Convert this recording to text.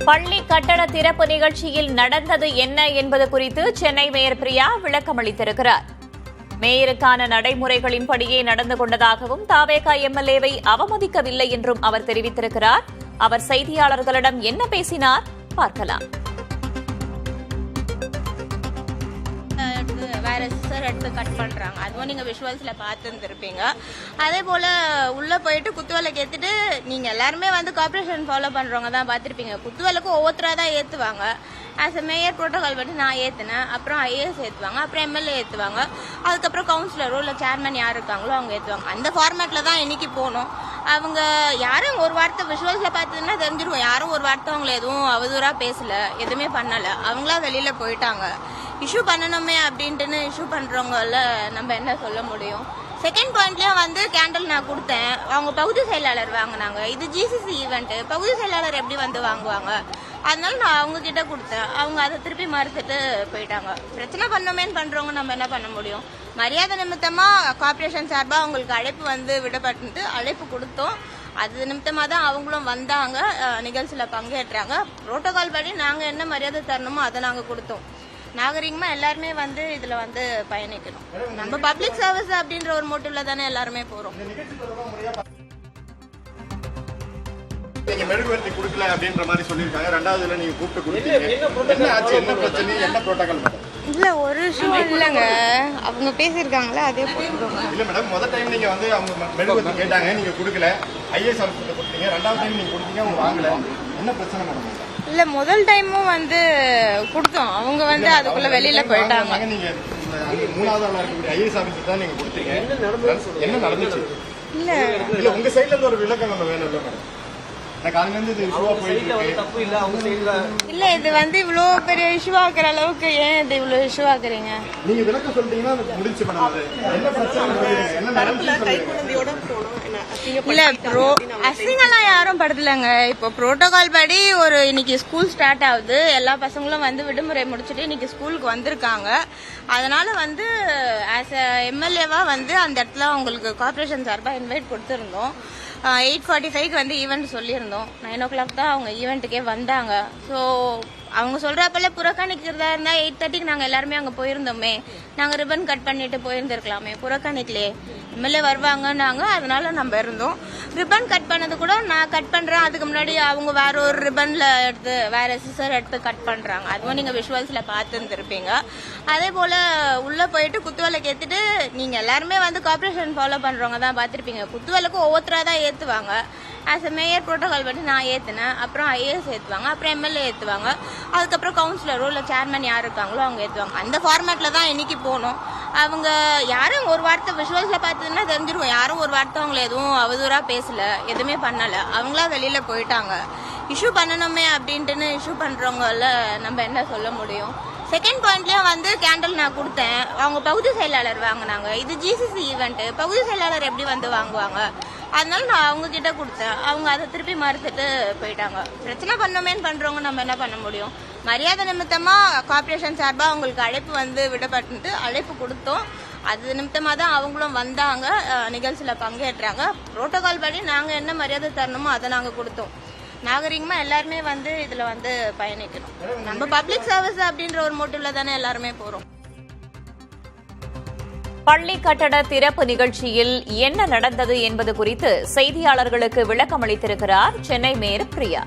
பள்ளி கட்டட திறப்பு நிகழ்ச்சியில் நடந்தது என்ன என்பது குறித்து சென்னை மேயர் பிரியா விளக்கம் அளித்திருக்கிறார். மேயருக்கான நடைமுறைகளின்படியே நடந்து கொண்டதாகவும் தாவேகா எம்எல்ஏவை அவமதிக்கவில்லை என்றும் அவர் தெரிவித்திருக்கிறார். அவர் செய்தியாளர்களிடம் என்ன பேசினார் பார்க்கலாம். வேற சிசர் எடுத்து கட் பண்றாங்க, அதுவும் நீங்க விஷுவல்ஸ்ல பார்த்துருப்பீங்க. அதே போல உள்ள போயிட்டு குத்துவிளக்கு ஏத்திட்டு நீங்க எல்லாருமே வந்து கார்பரேஷன் ஃபாலோ பண்றவங்க தான் பார்த்திருப்பீங்க. குத்துவிளக்கு ஒவ்வொருத்தரா தான் ஏத்துவாங்க. ஆஸ் அ மேயர் ப்ரோட்டோகால் படி நான் ஏத்தினேன், அப்புறம் ஐஏஎஸ் ஏத்துவாங்க, அப்புறம் எம்எல்ஏ ஏத்துவாங்க, அதுக்கப்புறம் கவுன்சிலரோ இல்ல சேர்மன் யார் இருக்காங்களோ அவங்க ஏத்துவாங்க. அந்த ஃபார்மேட்ல தான் இன்னைக்கு போனோம். அவங்க யாரும் ஒரு வார்த்தை விஷுவல்ஸ்ல பார்த்ததுன்னா தெரிஞ்சிருக்கும், யாரும் ஒரு வார்த்தை அவங்களை எதுவும் அவதூறா பேசல, எதுவுமே பண்ணல. அவங்களா வெளியில போயிட்டாங்க. இஷ்யூ பண்ணணுமே அப்படின்ட்டுன்னு இஷ்யூ பண்றவங்கள நம்ம என்ன சொல்ல முடியும். செகண்ட் பாயிண்ட்லயும் வந்து கேண்டில் நான் கொடுத்தேன், அவங்க பகுதி செயலாளர் வாங்கினாங்க. இது ஜிசிசி ஈவெண்ட், பகுதி செயலாளர் எப்படி வந்து வாங்குவாங்க? அதனால நான் அவங்க கிட்ட கொடுத்தேன், அவங்க அதை திருப்பி மறுத்துட்டு போயிட்டாங்க. பிரச்சனை பண்ணணுமேன்னு பண்றவங்க நம்ம என்ன பண்ண முடியும். மரியாதை நிமித்தமா கார்பரேஷன் சார்பா அவங்களுக்கு அழைப்பு வந்து விடப்பட்டு அழைப்பு கொடுத்தோம். அது நிமித்தமா தான் அவங்களும் வந்தாங்க, நிகழ்ச்சியில பங்கேற்றாங்க. புரோட்டோகால் படி நாங்க என்ன மரியாதை தரணுமோ அதை நாங்க கொடுத்தோம். நாகரிகமா எல்லாருமே வந்து இதுல வந்து பயணிக்கணும். நம்ம பப்ளிக் சர்வீஸ் அப்படின்ற ஒரு மோட்டிவ்ல தானே எல்லாருமே போறோம். நீங்க மெழுகுவர்த்தி கொடுக்கல அப்படின்ற மாதிரி சொல்லிருக்காங்க. ரெண்டாவதுல நீங்க கூப்பிட்டு கொடுத்தீங்க. என்ன ஆச்சு, என்ன பிரச்சனை, என்ன புரோட்டோகால் மேடம்? இல்ல ஒரு விஷயம் இல்லங்க, அவங்க பேசிருக்காங்களா அதே போட்டுருவாங்க. இல்ல மேடம், முதல் டைம் நீங்க வந்து அவங்க மெழுகுவர்த்தி கேட்டாங்க, நீங்க கொடுக்கல. ஐஏஎஸ் ஆஃபீஸர் கொடுத்தீங்க. ரெண்டாவது டைம் நீங்க கொடுத்தீங்க, அவங்க வாங்கல. என்ன பிரச்சனை மேடம்? இல்ல முதல் டைமும் வந்து கொடுத்தோம், அவங்க வந்து அதுக்குள்ள வெளியில போயிட்டாங்க. நீங்க மூணாவது ஆளா இருக்கக்கூடிய ஐஏஎஸ் ஆஃபீஸர் தான் நீங்க கொடுத்தீங்க. என்ன நடந்துச்சு? இல்ல இல்ல உங்க சைடுல இருந்து ஒரு விளக்கம் நம்ம வேணும் இல்ல மேடம்? இல்ல இது வந்து இவ்வளவு பெரிய இஷ்யூ ஆக்குற அளவுக்கு ஏன் இது இவ்வளவு இஷ்யூ ஆக்குறீங்க? நீங்க விளக்கம் சொல்லிட்டீங்கன்னா முடிச்சு மேடம். என்ன பிரச்சனை, என்ன நடந்துச்சு? இல்ல ப்ரோ, அசிங்கெல்லாம் யாரும் படுத்தலங்க. இப்போ புரோட்டோகால் படி ஒரு இன்னைக்கு ஸ்கூல் ஸ்டார்ட் ஆகுது, எல்லா பசங்களும் வந்து விடுமுறை முடிச்சுட்டு இன்னைக்கு ஸ்கூலுக்கு வந்திருக்காங்க. அதனால வந்து ஆஸ் அ எம்எல்ஏவா வந்து அந்த இடத்துல அவங்களுக்கு கார்பரேஷன் சார்பா இன்வைட் கொடுத்துருந்தோம். 8:45க்கு வந்து ஈவெண்ட் சொல்லியிருந்தோம். 9 o'clock தான் அவங்க ஈவெண்ட்டுக்கே வந்தாங்க. ஸோ அவங்க சொல்றப்பல புறக்கணிக்கிறதா இருந்தா 8:30க்கு நாங்க எல்லாருமே அங்க போயிருந்தோமே, நாங்க ரிப்பன் கட் பண்ணிட்டு போயிருந்திருக்கலாமே. புறக்கணிக்கலே, எம்எல்ஏ வருவாங்கன்னாங்க, அதனால நம்ம இருந்தோம். ரிப்பன் கட் பண்ணது கூட நான் கட் பண்றேன், அதுக்கு முன்னாடி அவங்க வேற ஒரு ரிப்பன்ல எடுத்து வேற சிசர் எடுத்து கட் பண்றாங்க. அதுவும் நீங்க விஷுவல்ஸ்ல பார்த்துருப்பீங்க. அதே போல உள்ள போயிட்டு குத்துவிளக்கு ஏத்திட்டு நீங்க எல்லாருமே வந்து கார்பரேஷன் ஃபாலோ பண்றவங்க தான் பார்த்திருப்பீங்க. குத்துவிளக்கு ஒவ்வொருத்தரா தான் ஏத்துவாங்க. ஆஸ் அ மேயர் ப்ரோட்டோகால் படி நான் ஏத்தினேன், அப்புறம் ஐஏஎஸ் ஏத்துவாங்க, அப்புறம் எம்எல்ஏ ஏத்துவாங்க, அதுக்கப்புறம் கவுன்சிலரோ இல்ல சேர்மன் யார் இருக்காங்களோ அவங்க ஏத்துவாங்க. அந்த ஃபார்மேட்ல தான் இன்னைக்கு போனோம். அவங்க யாரும் ஒரு வார்த்தை விஷுவல்ஸ்ல பார்த்ததுன்னா தெரிஞ்சிருக்கும், யாரும் ஒரு வார்த்தை அவங்களை எதுவும் அவதூறா பேசல, எதுவுமே பண்ணல. அவங்களா வெளியில போயிட்டாங்க. இஷ்யூ பண்ணணுமே அப்படின்ட்டுன்னு இஷ்யூ பண்றவங்கள நம்ம என்ன சொல்ல முடியும். செகண்ட் பாயிண்ட்லயும் வந்து கேண்டில் நான் கொடுத்தேன், அவங்க பகுதி செயலாளர் வாங்கினாங்க. இது ஜிசிசி ஈவெண்ட், பகுதி செயலாளர் எப்படி வந்து வாங்குவாங்க? அதனால நான் அவங்க கிட்ட கொடுத்தேன், அவங்க அதை திருப்பி மறுத்துட்டு போயிட்டாங்க. பிரச்சனை பண்ணணுமேன்னு பண்றவங்க நம்ம என்ன பண்ண முடியும். மரியாதை நிமித்தமா கார்பரேஷன் சார்பா அவங்களுக்கு அழைப்பு வந்து விடப்பட்டு அழைப்பு கொடுத்தோம். அது நிமித்தமா தான் அவங்களும் வந்தாங்க, நிகழ்ச்சியில பங்கேற்றாங்க. புரோட்டோகால் படி நாங்க என்ன மரியாதை தரணுமோ அதை நாங்க கொடுத்தோம். நாகரிகமா எல்லாருமே வந்து இதுல வந்து பயணிக்கணும். நம்ம பப்ளிக் சர்வீஸ் அப்படின்ற ஒரு மோட்டிவ்ல தானே எல்லாருமே போறோம். பள்ளி கட்டட திறப்பு நிகழ்ச்சியில் என்ன நடந்தது என்பது குறித்து செய்தியாளர்களுக்கு விளக்கம் அளித்திருக்கிறார் சென்னை மேயர் பிரியா.